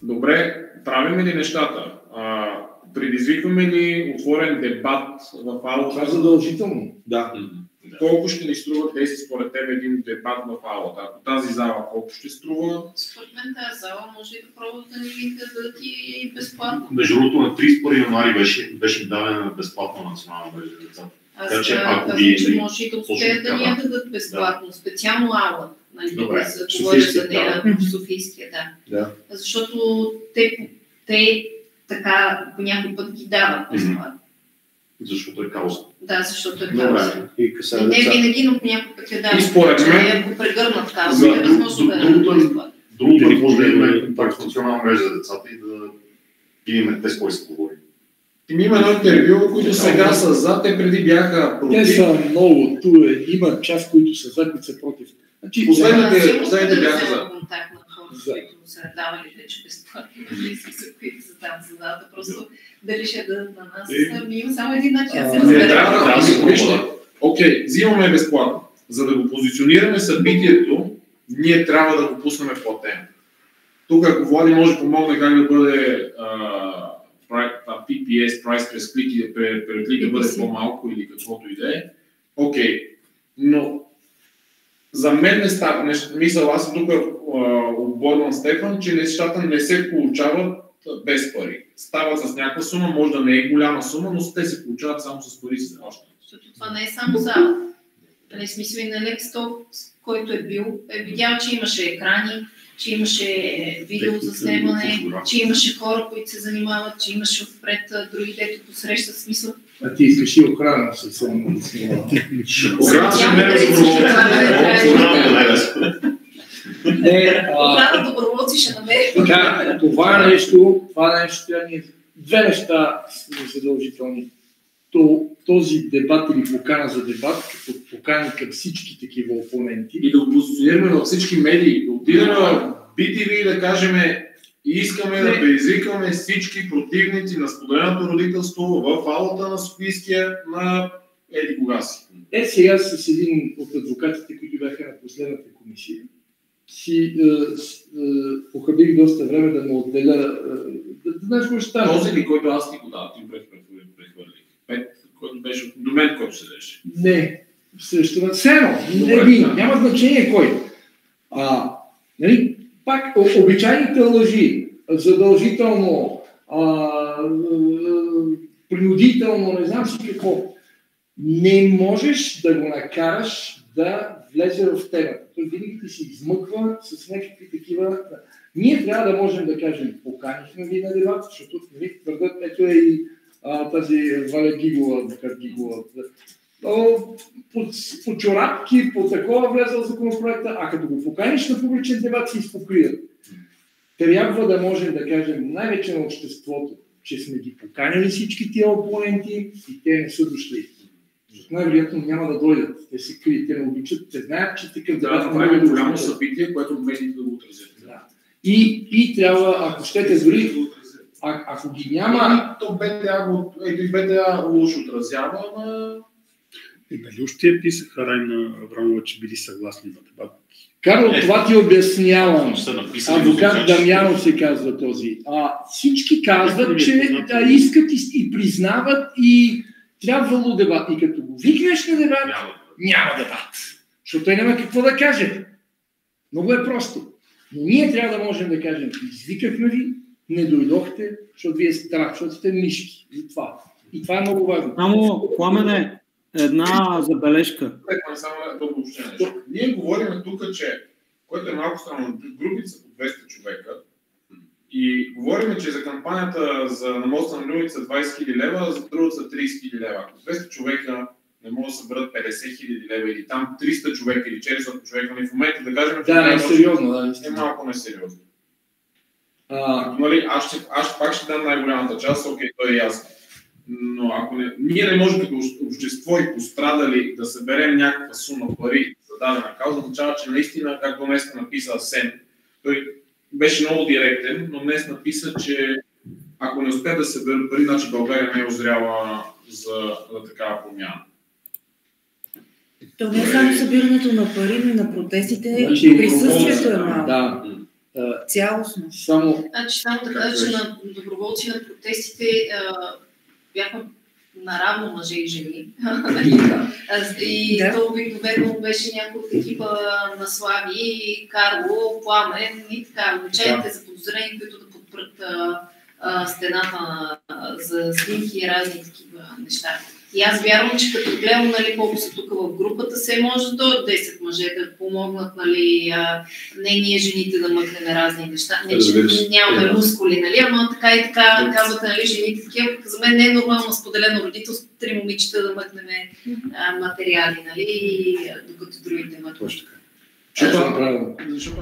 Добре, правим ли нещата? Предизвикваме ли отворен дебат в аулата? Това е задължително. Да. Колко ще ни струва тези според теб един дебат в аулата? Ако тази зала колко ще струва? Според мен тази зала може да пробват да ни ги дадат и безплатно. Между другото на 31 януари беше дадена безплатна национална мрежа за децата. Аз казвам, че може и да успеят да ни я дадат безплатно, специално аула. Добре, говоря за нея, Софийския, да. Защото те така по някой път ги дават безплатно. Защото е кауза. Да, защото е кауза. И не винаги, но по някой път я дават. И според мен, ако прегърнат кауза, е възможно да е безплатно. Другото е може да имаме контакт с национална мрежа за децата и да видим те с кой се говори. Има едно интервю, които сега са за, те преди бяха против. Те са много, има част, които са за, които са против. Значи, последните бяха за. Контакт на хората, които са давали вече безплатно, които са там за дата, просто дали ще дадат на нас, има само един начин да се разбере. Окей, взимаме безплатно. За да го позиционираме събитието, ние трябва да го пуснем платено. Тук, ако Влади може помогне как да бъде PPS, Price през клик и пред клик да бъде по-малко или каквото и да е. Окей, но за мен не става, мисля, аз тук оборвам Стефан, че нещата не се получават без пари. Стават с някаква сума, може да не е голяма сума, но те се получават само с пари си още. Защото това не е само зала. В смисъл и на Лекстол, който е бил, е видял, че имаше екрани, че имаше видео за снимане, че имаше хора, които се занимават, че имаше отпред други, дето посрещат смисъл. А ти искаш и охрана съвсем да снимава. Охрана доброволци ще намери. Това нещо две неща са задължителни. Този дебат или покана за дебат, като покани към всички такива опоненти. И да го позиционираме на всички медии, да отидем в BTV и да кажем искаме да предизвикаме всички противници на споделеното родителство в аулата на Софийския на еди кога си. Сега с един от адвокатите, които бяха на последната комисия, си похабих доста време да му отделя да знаеш какво ще стане. Този ли, който аз ти го дадах, ти прехвърлих. Който беше до мен, който седеше. Не, също на цено. Няма значение кой. Нали, пак обичайните лъжи, задължително, принудително, не знам си какво. Не можеш да го накараш да влезе в темата. Той винаги ти се измъква с някакви такива. Ние трябва да можем да кажем, поканихме ви на дебат, защото твърдат, ето е и тази Валя Гигова, адвокат Гигова. По чорапки, по такова влезъл законопроекта, а като го поканиш на публичен дебат се изпокрият. Трябва да можем да кажем най-вече на обществото, че сме ги поканили всички тия опоненти и те не са дошли. Защото най-вероятно няма да дойдат. Те се крият, те не обичат, те знаят, че такъв дебат не е голямо събитие, което медиите да го отразят. Да. И трябва, ако щете дори, ако ги няма... То БТА лошо отразява, ама... И дали още писаха Райна Аврамова, че били съгласни на дебат? Карл, това ти обяснявам. Адвокат Дамянов се казва този. Всички казват, че искат и признават и трябвало дебат. И като го викнеш на дебат, няма дебат. Защото той няма какво да каже. Много е просто. Но ние трябва да можем да кажем, извикахме ви, не дойдохте, защото вие страх, защото сте мишки. И това е много важно. Само, Пламене, една забележка. Ние говорим тук, че, което е малко странно, групица по 200 човека и говорим, че за кампанията на моста на Люница 20 000 лева, за другата са 30 000 лева. Ако 200 човека не могат да съберат 50 000 лева или там 300 човека или 400 човека, но в момента да кажем, че не е сериозно. Е малко несериозно. Нали, аз пак ще дам най-голямата част, окей, той е ясно. Но ако ние не можем като общество и пострадали да съберем някаква сума пари за дадена кауза, означава, че наистина, както днес написа Сен, той беше много директен, но днес написа, че ако не успее да събере пари, значи България не е озряла за такава промяна. То не е само събирането на пари, но и на протестите, присъствието е малко. Да. Цялостно. Само да кажа, че на доброволци на протестите бяха наравно мъже и жени. И то обикновено беше някой от екипа на Слави, Карло, Пламен и така. Обичайните заподозрени, които да подпрат стената за снимки и разни такива неща. И аз вярвам, че като гледам, нали, колко са тук в групата, се може да дойдат 10 мъже да помогнат, нали, не ние жените да мъкнем разни неща. Не, че нямаме мускули, нали, ама така и така казвате, нали, жените такива. За мен не е нормално споделено родителство, 3 момичета да мъкнем материали, нали, докато другите мъкнат. Точно така. Защото